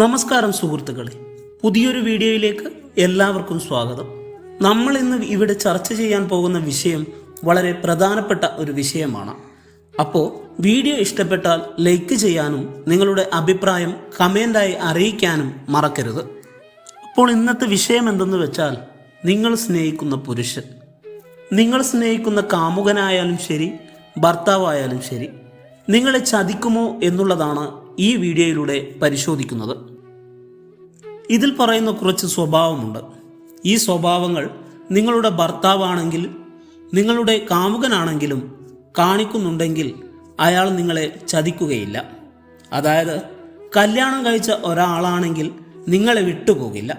നമസ്കാരം സുഹൃത്തുക്കളെ, പുതിയൊരു വീഡിയോയിലേക്ക് എല്ലാവർക്കും സ്വാഗതം. നമ്മൾ ഇന്ന് ഇവിടെ ചർച്ച ചെയ്യാൻ പോകുന്ന വിഷയം വളരെ പ്രധാനപ്പെട്ട ഒരു വിഷയമാണ്. അപ്പോൾ വീഡിയോ ഇഷ്ടപ്പെട്ടാൽ ലൈക്ക് ചെയ്യാനും നിങ്ങളുടെ അഭിപ്രായം കമൻ്റായി അറിയിക്കാനും മറക്കരുത്. അപ്പോൾ ഇന്നത്തെ വിഷയം എന്തെന്ന് വെച്ചാൽ, നിങ്ങൾ സ്നേഹിക്കുന്ന പുരുഷൻ, നിങ്ങൾ സ്നേഹിക്കുന്ന കാമുകനായാലും ശരി, ഭർത്താവായാലും ശരി, നിങ്ങളെ ചതിക്കുമോ എന്നുള്ളതാണ് ഈ വീഡിയോയിലൂടെ പരിശോധിക്കുന്നത്. ഇതിൽ പറയുന്ന കുറച്ച് സ്വഭാവമുണ്ട്. ഈ സ്വഭാവങ്ങൾ നിങ്ങളുടെ ഭർത്താവാണെങ്കിലും നിങ്ങളുടെ കാമുകനാണെങ്കിലും കാണിക്കുന്നുണ്ടെങ്കിൽ അയാൾ നിങ്ങളെ ചതിക്കുകയില്ല. അതായത് കല്യാണം കഴിച്ച ഒരാളാണെങ്കിൽ നിങ്ങളെ വിട്ടുപോകില്ല.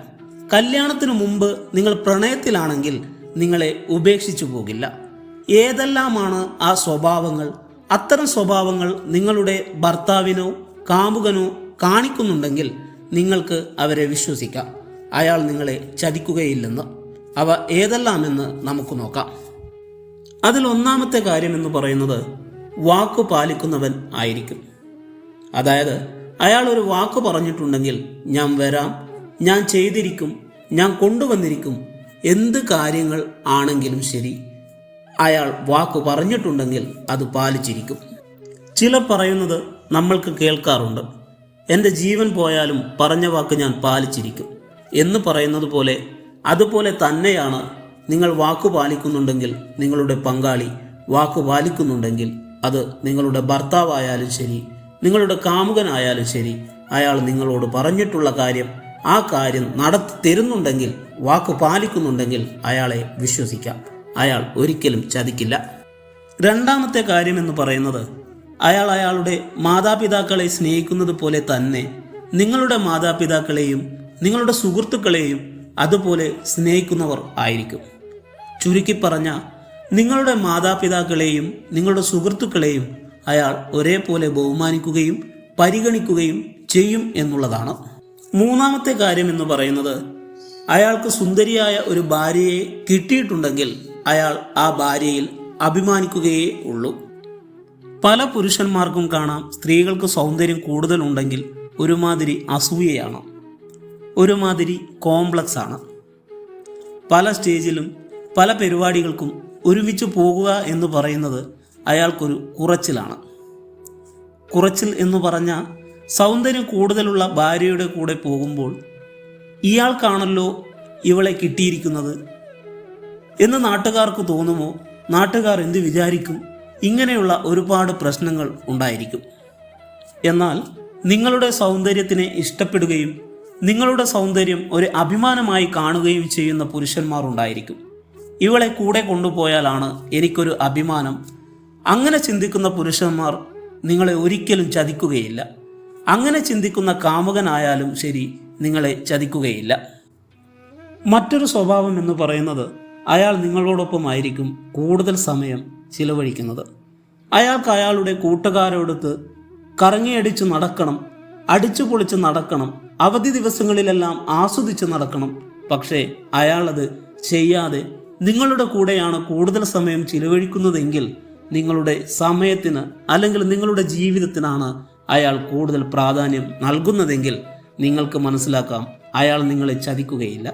കല്യാണത്തിന് മുമ്പ് നിങ്ങൾ പ്രണയത്തിലാണെങ്കിൽ നിങ്ങളെ ഉപേക്ഷിച്ചു പോകില്ല. ഏതെല്ലാമാണ് ആ സ്വഭാവങ്ങൾ? അത്തരം സ്വഭാവങ്ങൾ നിങ്ങളുടെ ഭർത്താവിനോ കാമുകനോ കാണിക്കുന്നുണ്ടെങ്കിൽ നിങ്ങൾക്ക് അവരെ വിശ്വസിക്കാം. അയാൾ നിങ്ങളെ ചതിക്കുകയില്ലെന്ന്. അവ ഏതെല്ലാമെന്ന് നമുക്ക് നോക്കാം. അതിൽ ഒന്നാമത്തെ കാര്യം എന്ന് പറയുന്നത് വാക്കു പാലിക്കുന്നവൻ ആയിരിക്കും. അതായത് അയാൾ ഒരു വാക്ക് പറഞ്ഞിട്ടുണ്ടെങ്കിൽ ഞാൻ വരാം, ഞാൻ ചെയ്തിരിക്കും, ഞാൻ കൊണ്ടുവന്നിരിക്കും, എന്ത് കാര്യങ്ങൾ ആണെങ്കിലും ശരി, അയാൾ വാക്ക് പറഞ്ഞിട്ടുണ്ടെങ്കിൽ അത് പാലിച്ചിരിക്കും. ചിലർ പറയുന്നത് നമ്മൾക്ക് കേൾക്കാറുണ്ട്, എൻ്റെ ജീവൻ പോയാലും പറഞ്ഞ വാക്ക് ഞാൻ പാലിച്ചിരിക്കും എന്ന് പറയുന്നത് പോലെ, അതുപോലെ തന്നെയാണ് നിങ്ങൾ വാക്കു പാലിക്കുന്നുണ്ടെങ്കിൽ, നിങ്ങളുടെ പങ്കാളി വാക്കു പാലിക്കുന്നുണ്ടെങ്കിൽ, അത് നിങ്ങളുടെ ഭർത്താവായാലും ശരി, നിങ്ങളുടെ കാമുകനായാലും ശരി, അയാൾ നിങ്ങളോട് പറഞ്ഞിട്ടുള്ള കാര്യം, ആ കാര്യം നടത്തി തരുന്നുണ്ടെങ്കിൽ, വാക്കു പാലിക്കുന്നുണ്ടെങ്കിൽ അയാളെ വിശ്വസിക്കാം. അയാൾ ഒരിക്കലും ചതിക്കില്ല. രണ്ടാമത്തെ കാര്യം എന്ന് പറയുന്നത്, അയാൾ അയാളുടെ മാതാപിതാക്കളെ സ്നേഹിക്കുന്നത് പോലെ തന്നെ നിങ്ങളുടെ മാതാപിതാക്കളെയും നിങ്ങളുടെ സുഹൃത്തുക്കളെയും അതുപോലെ സ്നേഹിക്കുന്നവർ ആയിരിക്കും. ചുരുക്കി പറഞ്ഞ, നിങ്ങളുടെ മാതാപിതാക്കളെയും നിങ്ങളുടെ സുഹൃത്തുക്കളെയും അയാൾ ഒരേപോലെ ബഹുമാനിക്കുകയും പരിഗണിക്കുകയും ചെയ്യും എന്നുള്ളതാണ്. മൂന്നാമത്തെ കാര്യം എന്ന് പറയുന്നത്, അയാൾക്ക് സുന്ദരിയായ ഒരു ഭാര്യയെ കിട്ടിയിട്ടുണ്ടെങ്കിൽ അയാൾ ആ ഭാര്യയിൽ അഭിമാനിക്കുകയേ ഉള്ളൂ. പല പുരുഷന്മാർക്കും കാണാം, സ്ത്രീകൾക്ക് സൗന്ദര്യം കൂടുതലുണ്ടെങ്കിൽ ഒരുമാതിരി അസൂയയാണ്, ഒരുമാതിരി കോംപ്ലക്സ് ആണ്. പല സ്റ്റേജിലും പല പരിപാടികൾക്കും ഒരുമിച്ച് പോകുക എന്ന് പറയുന്നത് അയാൾക്കൊരു കുറച്ചിലാണ്. കുറച്ചിൽ എന്ന് പറഞ്ഞാൽ, സൗന്ദര്യം കൂടുതലുള്ള ഭാര്യയുടെ കൂടെ പോകുമ്പോൾ ഇയാൾക്കാണല്ലോ ഇവളെ കിട്ടിയിരിക്കുന്നത് എന്ന് നാട്ടുകാർക്ക് തോന്നുമോ? നാട്ടുകാർ എന്ത് വിചാരിക്കും? ഇങ്ങനെയുള്ള ഒരുപാട് പ്രശ്നങ്ങൾ ഉണ്ടായിരിക്കും. എന്നാൽ നിങ്ങളുടെ സൗന്ദര്യത്തിനെ ഇഷ്ടപ്പെടുകയും നിങ്ങളുടെ സൗന്ദര്യം ഒരു അഭിമാനമായി കാണുകയും ചെയ്യുന്ന പുരുഷന്മാർ ഉണ്ടായിരിക്കും. ഇവളെ കൂടെ കൊണ്ടുപോയാലാണ് എനിക്കൊരു അഭിമാനം. അങ്ങനെ ചിന്തിക്കുന്ന പുരുഷന്മാർ നിങ്ങളെ ഒരിക്കലും ചതിക്കുകയില്ല. അങ്ങനെ ചിന്തിക്കുന്ന കാമുകനായാലും ശരി, നിങ്ങളെ ചതിക്കുകയില്ല. മറ്റൊരു സ്വഭാവം എന്ന് പറയുന്നത്, അയാൾ നിങ്ങളോടൊപ്പമായിരിക്കും കൂടുതൽ സമയം ചിലവഴിക്കുന്നത്. അയാൾക്ക് അയാളുടെ കൂട്ടുകാരോടൊത്ത് കറങ്ങിയടിച്ച് നടക്കണം, അടിച്ചു പൊളിച്ച് നടക്കണം, അവധി ദിവസങ്ങളിലെല്ലാം ആസ്വദിച്ച് നടക്കണം. പക്ഷേ അയാളത് ചെയ്യാതെ നിങ്ങളുടെ കൂടെയാണ് കൂടുതൽ സമയം ചിലവഴിക്കുന്നതെങ്കിൽ, നിങ്ങളുടെ സമയത്തിന് അല്ലെങ്കിൽ നിങ്ങളുടെ ജീവിതത്തിനാണ് അയാൾ കൂടുതൽ പ്രാധാന്യം നൽകുന്നതെങ്കിൽ, നിങ്ങൾക്ക് മനസ്സിലാക്കാം അയാൾ നിങ്ങളെ ചതിക്കുകയില്ല.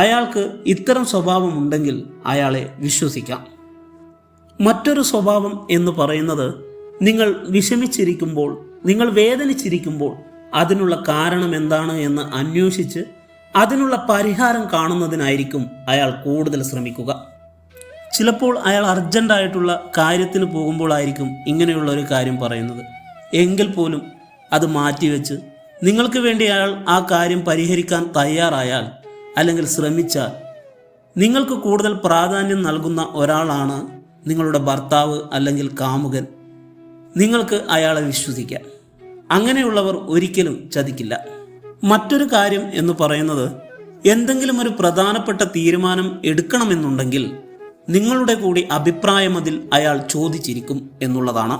അയാൾക്ക് ഇത്തരം സ്വഭാവമുണ്ടെങ്കിൽ അയാളെ വിശ്വസിക്കാം. മറ്റൊരു സ്വഭാവം എന്ന് പറയുന്നത്, നിങ്ങൾ വിഷമിച്ചിരിക്കുമ്പോൾ, നിങ്ങൾ വേദനിച്ചിരിക്കുമ്പോൾ അതിനുള്ള കാരണം എന്താണ് എന്ന് അന്വേഷിച്ച് അതിനുള്ള പരിഹാരം കാണുന്നതിനായിരിക്കും അയാൾ കൂടുതൽ ശ്രമിക്കുക. ചിലപ്പോൾ അയാൾ അർജൻറ്റായിട്ടുള്ള കാര്യത്തിന് പോകുമ്പോഴായിരിക്കും ഇങ്ങനെയുള്ള ഒരു കാര്യം പറയുന്നത്. എങ്കിൽ പോലും അത് മാറ്റിവെച്ച് നിങ്ങൾക്ക് വേണ്ടി അയാൾ ആ കാര്യം പരിഹരിക്കാൻ തയ്യാറായാൽ അല്ലെങ്കിൽ ശ്രമിച്ചാൽ, നിങ്ങൾക്ക് കൂടുതൽ പ്രാധാന്യം നൽകുന്ന ഒരാളാണ് നിങ്ങളുടെ ഭർത്താവ് അല്ലെങ്കിൽ കാമുകൻ, നിങ്ങൾക്ക് അയാളെ വിശ്വസിക്കാം. അങ്ങനെയുള്ളവർ ഒരിക്കലും ചതിക്കില്ല. മറ്റൊരു കാര്യം എന്ന് പറയുന്നത്, എന്തെങ്കിലും ഒരു പ്രധാനപ്പെട്ട തീരുമാനം എടുക്കണമെന്നുണ്ടെങ്കിൽ നിങ്ങളുടെ കൂടി അഭിപ്രായം അതിൽ അയാൾ ചോദിച്ചിരിക്കും എന്നുള്ളതാണ്.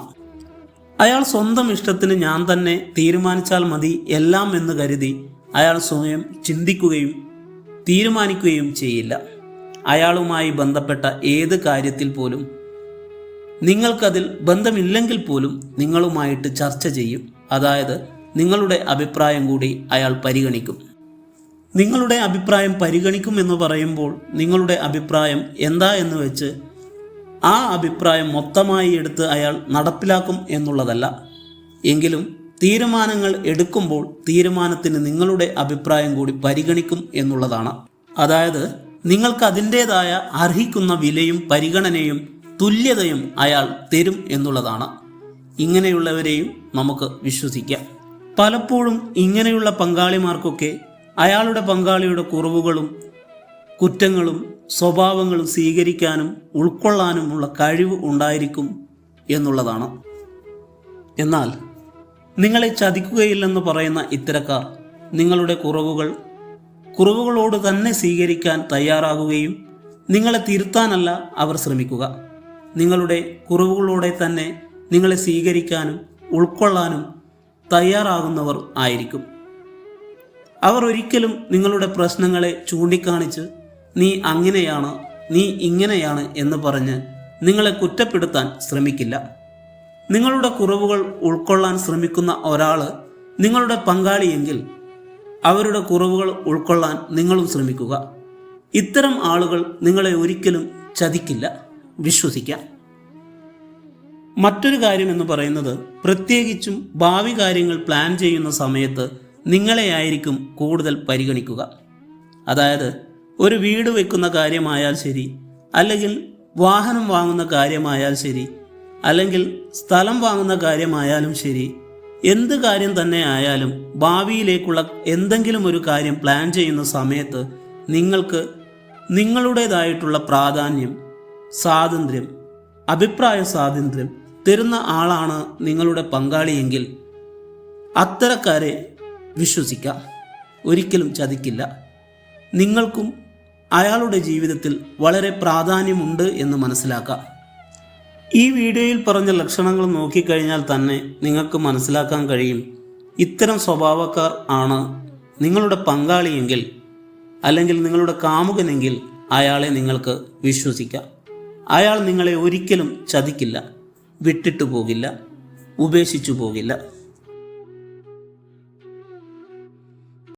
അയാൾ സ്വന്തം ഇഷ്ടത്തിന് ഞാൻ തന്നെ തീരുമാനിച്ചാൽ മതി എല്ലാം എന്ന് കരുതി അയാൾ സ്വയം ചിന്തിക്കുകയും തീരുമാനിക്കുകയും ചെയ്യില്ല. അയാളുമായി ബന്ധപ്പെട്ട ഏത് കാര്യത്തിൽ പോലും നിങ്ങൾക്കതിൽ ബന്ധമില്ലെങ്കിൽ പോലും നിങ്ങളുമായിട്ട് ചർച്ച ചെയ്യും. അതായത് നിങ്ങളുടെ അഭിപ്രായം കൂടി അയാൾ പരിഗണിക്കും. നിങ്ങളുടെ അഭിപ്രായം പരിഗണിക്കും എന്ന് പറയുമ്പോൾ നിങ്ങളുടെ അഭിപ്രായം എന്താ എന്ന് വെച്ച് ആ അഭിപ്രായം മൊത്തമായി എടുത്ത് അയാൾ നടപ്പിലാക്കും എന്നുള്ളതല്ല. എങ്കിലും തീരുമാനങ്ങൾ എടുക്കുമ്പോൾ തീരുമാനത്തിന് നിങ്ങളുടെ അഭിപ്രായം കൂടി പരിഗണിക്കും എന്നുള്ളതാണ്. അതായത് നിങ്ങൾക്ക് അതിൻ്റേതായ അർഹിക്കുന്ന വിലയും പരിഗണനയും തുല്യതയും അയാൾ തരും എന്നുള്ളതാണ്. ഇങ്ങനെയുള്ളവരെയും നമുക്ക് വിശ്വസിക്കാം. പലപ്പോഴും ഇങ്ങനെയുള്ള പങ്കാളിമാർക്കൊക്കെ അയാളുടെ പങ്കാളിയുടെ കുറവുകളും കുറ്റങ്ങളും സ്വഭാവങ്ങളും സ്വീകരിക്കാനും ഉൾക്കൊള്ളാനുമുള്ള കഴിവ് ഉണ്ടായിരിക്കും എന്നുള്ളതാണ്. എന്നാൽ നിങ്ങളെ ചതിക്കുകയില്ലെന്ന് പറയുന്ന ഇത്തരക്കാർ നിങ്ങളുടെ കുറവുകളോട് തന്നെ സ്വീകരിക്കാൻ തയ്യാറാകുകയും നിങ്ങളെ തിരുത്താനല്ല അവർ ശ്രമിക്കുക. നിങ്ങളുടെ കുറവുകളോടെ തന്നെ നിങ്ങളെ സ്വീകരിക്കാനും ഉൾക്കൊള്ളാനും തയ്യാറാകുന്നവർ ആയിരിക്കും. അവർ ഒരിക്കലും നിങ്ങളുടെ പ്രശ്നങ്ങളെ ചൂണ്ടിക്കാണിച്ച് നീ അങ്ങനെയാണ്, നീ ഇങ്ങനെയാണ് എന്ന് പറഞ്ഞ് നിങ്ങളെ കുറ്റപ്പെടുത്താൻ ശ്രമിക്കില്ല. നിങ്ങളുടെ കുറവുകൾ ഉൾക്കൊള്ളാൻ ശ്രമിക്കുന്ന ഒരാൾ നിങ്ങളുടെ പങ്കാളിയെങ്കിൽ അവരുടെ കുറവുകൾ ഉൾക്കൊള്ളാൻ നിങ്ങളും ശ്രമിക്കുക. ഇത്തരം ആളുകൾ നിങ്ങളെ ഒരിക്കലും ചതിക്കില്ല, വിശ്വസിക്കാം. മറ്റൊരു കാര്യം എന്ന് പറയുന്നത്, പ്രത്യേകിച്ചും ഭാവി കാര്യങ്ങൾ പ്ലാൻ ചെയ്യുന്ന സമയത്ത് നിങ്ങളെയായിരിക്കും കൂടുതൽ പരിഗണിക്കുക. അതായത് ഒരു വീട് വെക്കുന്ന കാര്യമായാൽ ശരി, അല്ലെങ്കിൽ വാഹനം വാങ്ങുന്ന കാര്യമായാൽ ശരി, അല്ലെങ്കിൽ സ്ഥലം വാങ്ങുന്ന കാര്യമായാലും ശരി, എന്ത് കാര്യം തന്നെ ആയാലും ഭാവിയിലേക്കുള്ള എന്തെങ്കിലും ഒരു കാര്യം പ്ലാൻ ചെയ്യുന്ന സമയത്ത് നിങ്ങൾക്ക് നിങ്ങളുടേതായിട്ടുള്ള പ്രാധാന്യം, സ്വാതന്ത്ര്യം, അഭിപ്രായ സ്വാതന്ത്ര്യം തരുന്ന ആളാണ് നിങ്ങളുടെ പങ്കാളിയെങ്കിൽ അത്തരക്കാരെ വിശ്വസിക്കാം, ഒരിക്കലും ചതിക്കില്ല. നിങ്ങൾക്കും അയാളുടെ ജീവിതത്തിൽ വളരെ പ്രാധാന്യമുണ്ട് എന്ന് മനസ്സിലാക്കാം. ഈ വീഡിയോയിൽ പറഞ്ഞ ലക്ഷണങ്ങൾ നോക്കിക്കഴിഞ്ഞാൽ തന്നെ നിങ്ങൾക്ക് മനസ്സിലാക്കാൻ കഴിയും, ഇത്തരം സ്വഭാവക്കാർ ആണ് നിങ്ങളുടെ പങ്കാളിയെങ്കിൽ അല്ലെങ്കിൽ നിങ്ങളുടെ കാമുകനെങ്കിൽ അയാളെ നിങ്ങൾക്ക് വിശ്വസിക്കാം. അയാൾ നിങ്ങളെ ഒരിക്കലും ചതിക്കില്ല, വിട്ടിട്ടു പോകില്ല, ഉപേക്ഷിച്ചു പോകില്ല.